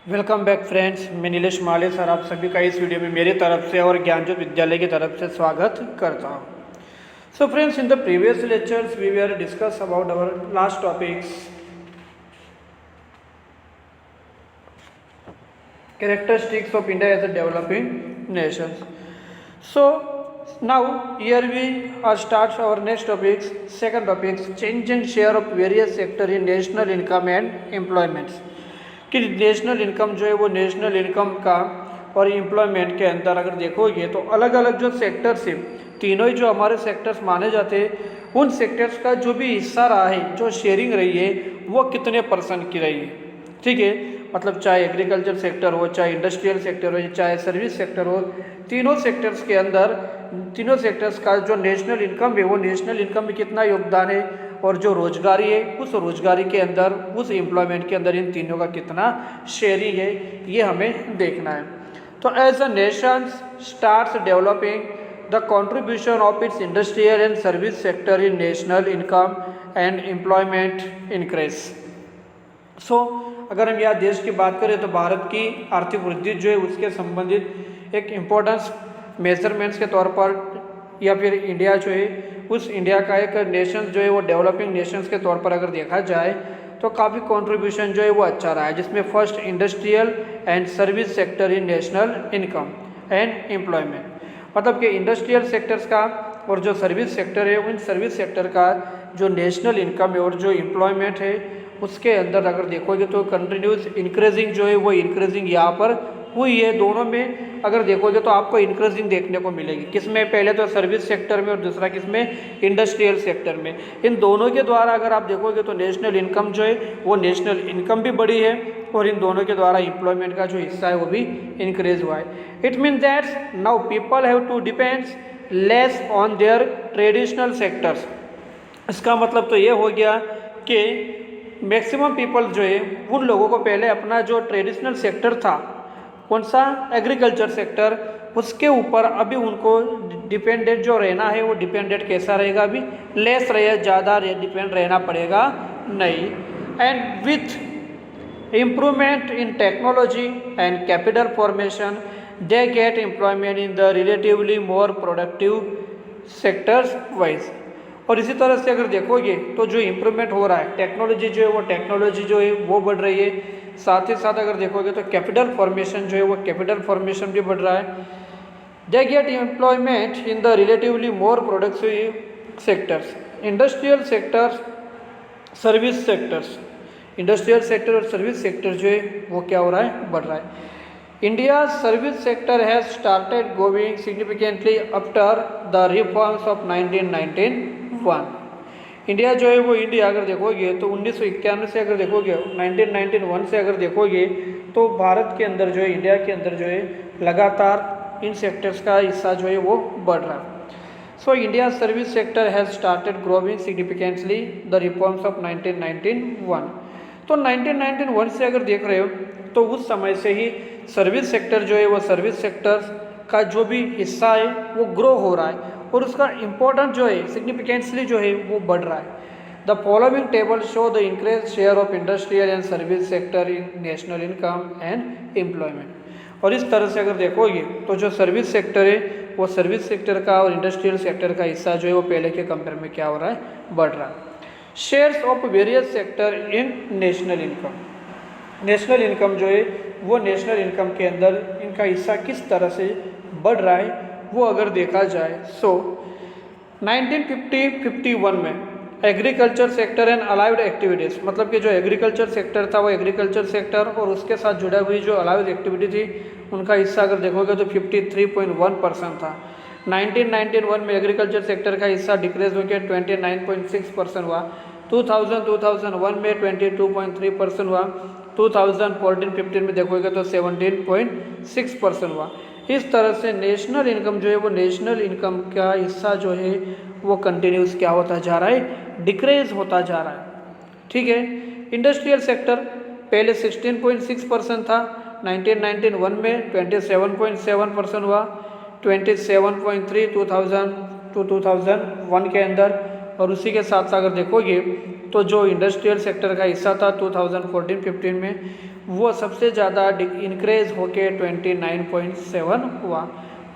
Welcome back friends, मैं नीलेश माले sir आप सभी का इस वीडियो में मेरी तरफ से और ज्ञानज्योत विद्यालय की तरफ से स्वागत करता हूँ। So friends, in the previous lectures we were discuss about our last topics characteristics of India as a developing nation. So now here we are start our next topics, second topics, changing share of various sector in national income and employments. कि national income जो है वो national income का और employment के अंदर अगर देखोगे तो अलग अलग जो सेक्टर्स है, तीनों ही जो हमारे सेक्टर्स माने जाते हैं, उन सेक्टर्स का जो भी हिस्सा रहा है, जो शेयरिंग रही है, वो कितने परसेंट की रही है। ठीक है, मतलब चाहे एग्रीकल्चर सेक्टर हो, चाहे इंडस्ट्रियल सेक्टर हो, चाहे सर्विस सेक्टर हो, तीनों सेक्टर्स के अंदर तीनों सेक्टर्स का जो नेशनल इनकम है वो नेशनल इनकम में कितना योगदान है और जो रोजगारी है उस रोजगारी के अंदर, उस एम्प्लॉयमेंट के अंदर इन तीनों का कितना शेयरिंग है, ये हमें देखना है। तो as a nation starts developing the contribution of its industrial and service sector in national income and employment increase. So अगर हम यहाँ देश की बात करें तो भारत की आर्थिक वृद्धि जो है उसके संबंधित एक इम्पोर्टेंस मेजरमेंट्स के तौर पर या फिर इंडिया जो है उस इंडिया का एक नेशन जो है वो डेवलपिंग नेशंस के तौर पर अगर देखा जाए तो काफ़ी कंट्रीब्यूशन जो है वो अच्छा रहा है, जिसमें first industrial and service sector in national income and employment, मतलब कि इंडस्ट्रियल सेक्टर्स का और जो सर्विस सेक्टर है उन सर्विस सेक्टर का जो नेशनल इनकम है और जो एम्प्लॉयमेंट है उसके अंदर अगर देखोगे तो कंटिन्यूस इंक्रीजिंग जो है वो इंक्रीजिंग यहाँ पर हुई है। दोनों में अगर देखोगे तो आपको इंक्रीजिंग देखने को मिलेगी, किसमें, पहले तो सर्विस सेक्टर में और दूसरा किसमें, इंडस्ट्रियल सेक्टर में। इन दोनों के द्वारा अगर आप देखोगे तो नेशनल इनकम जो है वो नेशनल इनकम भी बढ़ी है और इन दोनों के द्वारा एम्प्लॉयमेंट का जो हिस्सा है वो भी इंक्रीज हुआ है। It mean that now people have to depends less on their traditional sectors. इसका मतलब तो ये हो गया कि मैक्सिमम पीपल जो है उन लोगों को पहले अपना जो ट्रेडिशनल सेक्टर था, कौन सा, एग्रीकल्चर सेक्टर, उसके ऊपर अभी उनको डिपेंडेंट जो रहना है वो डिपेंडेंट कैसा रहेगा, अभी लेस रहे, ज़्यादा डिपेंड रहना पड़ेगा नहीं। And with improvement in technology and capital formation they get employment in the relatively more productive sectors wise. और इसी तरह से अगर देखोगे तो जो इम्प्रूवमेंट हो रहा है, टेक्नोलॉजी जो है वो बढ़ रही है, साथ ही साथ अगर देखोगे तो कैपिटल फॉर्मेशन जो है वो कैपिटल फॉर्मेशन भी बढ़ रहा है। They get employment in the relatively more productive sectors, industrial sectors, service sectors, industrial sector और सर्विस सेक्टर जो है वो क्या हो रहा है, बढ़ रहा है। India service sector has started growing significantly after the reforms of 1991। India जो है वो इंडिया अगर देखोगे तो 1991 से अगर देखोगे 1991 से अगर देखोगे तो भारत के अंदर जो है, इंडिया के अंदर जो है लगातार इन सेक्टर्स का हिस्सा जो है वो बढ़ रहा है। So India service sector has started growing significantly the reforms of 1991। तो 1991 से अगर देख रहे हो तो उस समय से ही सर्विस सेक्टर जो है वो सर्विस सेक्टर का जो भी हिस्सा है वो ग्रो हो रहा है और उसका इम्पोर्टेंट जो है सिग्निफिकेंटली जो है वो बढ़ रहा है। The following table show the increase share of industrial and service sector in national income and employment. और इस तरह से अगर देखोगे तो जो सर्विस सेक्टर है वो सर्विस सेक्टर का और इंडस्ट्रियल सेक्टर का हिस्सा जो है वो पहले के कंपेयर में क्या हो रहा है, बढ़ रहा है। Shares of various sector in national income, national income जो है वो नेशनल इनकम के अंदर इनका हिस्सा किस तरह से बढ़ रहा है वो अगर देखा जाए। सो 1950-51 में agriculture sector and allied activities, मतलब कि जो एग्रीकल्चर सेक्टर था वो एग्रीकल्चर सेक्टर और उसके साथ जुड़ा हुई जो अलाइड एक्टिविटी थी उनका हिस्सा अगर देखोगे तो 53.1% था। 1991 में एग्रीकल्चर सेक्टर का हिस्सा डिक्रीज होकर 29.6% हुआ। 2001 में 22.3% हुआ। 2014-15 में देखोगे तो 17.6% हुआ। इस तरह से नेशनल इनकम जो है वो नेशनल इनकम का हिस्सा जो है वो कंटिन्यूस क्या होता जा रहा है, डिक्रीज होता जा रहा है। ठीक है, इंडस्ट्रियल सेक्टर पहले 16.6% था, 1991 में 27.7% हुआ, 27.3 2000 to 2001 के अंदर, और उसी के साथ साथ अगर देखोगे तो जो इंडस्ट्रियल सेक्टर का हिस्सा था 2014-15 में वो सबसे ज़्यादा इंक्रीज होके 29.7 हुआ।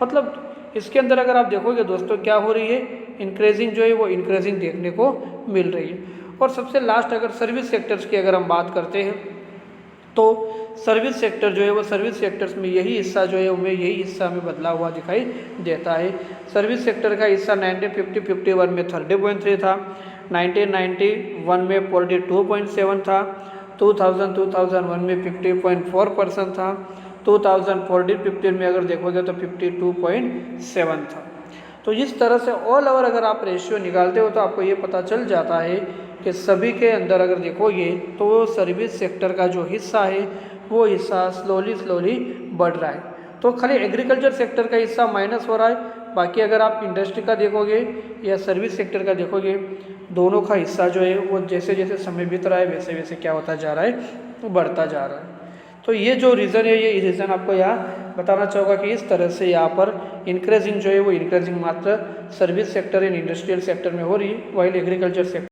मतलब इसके अंदर अगर आप देखोगे दोस्तों क्या हो रही है, इंक्रीजिंग जो है वो इंक्रीजिंग देखने को मिल रही है। और सबसे लास्ट अगर सर्विस सेक्टर्स की अगर हम बात करते हैं तो सर्विस सेक्टर जो है वो सर्विस सेक्टर्स में यही हिस्सा जो है हमें यही हिस्सा में बदला हुआ दिखाई देता है। सर्विस सेक्टर का हिस्सा 1950-51 में 30.3 था, 1991 में 42.7 था, 2001 में 50.4% था, 2014-15 में अगर देखोगे तो 52.7 था। तो इस तरह से ऑल ओवर अगर आप रेशियो निकालते हो तो आपको ये पता चल जाता है कि सभी के अंदर अगर देखोगे तो सर्विस सेक्टर का जो हिस्सा है वो हिस्सा स्लोली बढ़ रहा है। तो खाली एग्रीकल्चर सेक्टर का हिस्सा माइनस हो रहा है, बाकी अगर आप इंडस्ट्री का देखोगे या सर्विस सेक्टर का देखोगे दोनों का हिस्सा जो है वो जैसे जैसे समय बीत रहा है वैसे वैसे क्या होता जा रहा है, वो बढ़ता जा रहा है। तो ये जो रीज़न है ये रीज़न आपको यहाँ बताना चाहूँगा कि इस तरह से यहाँ पर इंक्रीजिंग जो है वो इंक्रीजिंग मात्र service sector and industrial sector में हो रही है, वाइल एग्रीकल्चर सेक्टर